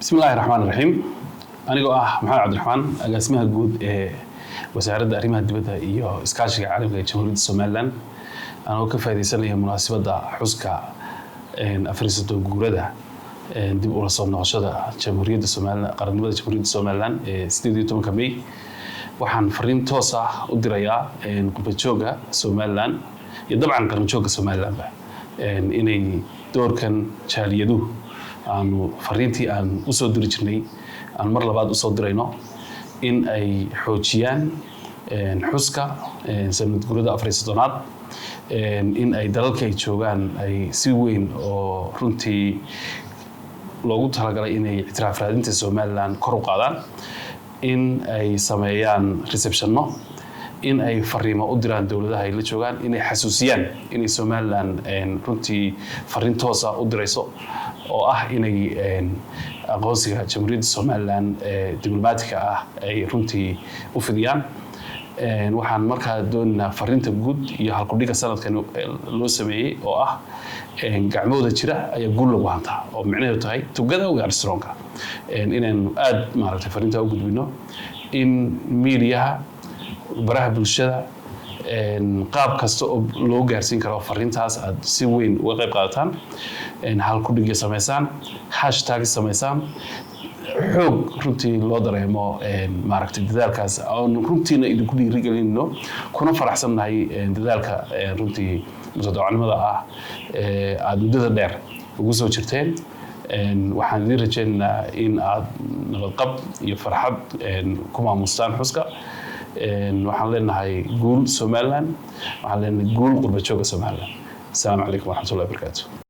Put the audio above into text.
بسم الله الرحمن الرحيم. أنا محمد عبدالرحمن Agaasimaha Guud Wasaaradda Arrimaha Dibedda iyo Iskaashiga Caalamiga Jamhuuriyadda Somaliland. Anoo ka faa'iideysanaya munaasabadda xuska Fariinta guurada dib u soo noqoshada Jamhuuriyadda Somaliland qaranimada Jamhuuriyadda Somaliland 18 May. Waxaan fariin toos ah u dirayaa Qurbajoogga Somaliland iyo dabcan Qurbajoogga Somaliland inay doorkan jaaliyadu aanu fariintii aan u soo diri jirnay aan mar labaad u soo dirayno in ay xoojiyaan xuska sanad guurada 14aad in ay dalalka ay joogaan ay si weyn oo runtii loogu talagalay inay ictiraaf raadinta Somaliland kor u qaadaan in ay sameeyaan receptionno in ay fariimo u diraan dawladaha ay la joogaan inay xasuusiyaan inay Somaliland runtii fariin toos ah u dirayso oo ah inay aqoonsiga Jamhuuriyadda Somaliland diblomaatiga ah ay runtii u fidiyaan waxaan markaa doonaa fariinta guud iyo halkudhiga sanadkan loo sameeyay oo ah gacmooda jira ayaa guul lagu hantaa oo macnaheedu tahay together we are strong inaan aad maaragtay fariinta u gudbino in media baraha bulshada qaab kasta oo loo gaarsiin karo fariintaas aad si weyn uga qayb qaadataan halkudhiga sameysaan hashtag sameysaan xoog runtii loo dareemo maaragtay dadaalkaas aan runtiina idinku dhiirigelino kuna faraxsanahay dadaalka runtii mudane aad muddada dheer ugu soo jirteen waxaan idin rajaynaynaa in aad nabadqab iyo farxad ku maamustaan xuska waxaan leenahay guul Somaliland waxaan leenahay guul Qurbajoogga Somaliland. Assalamu alaykum wa rahmatullahi wa barakatuh.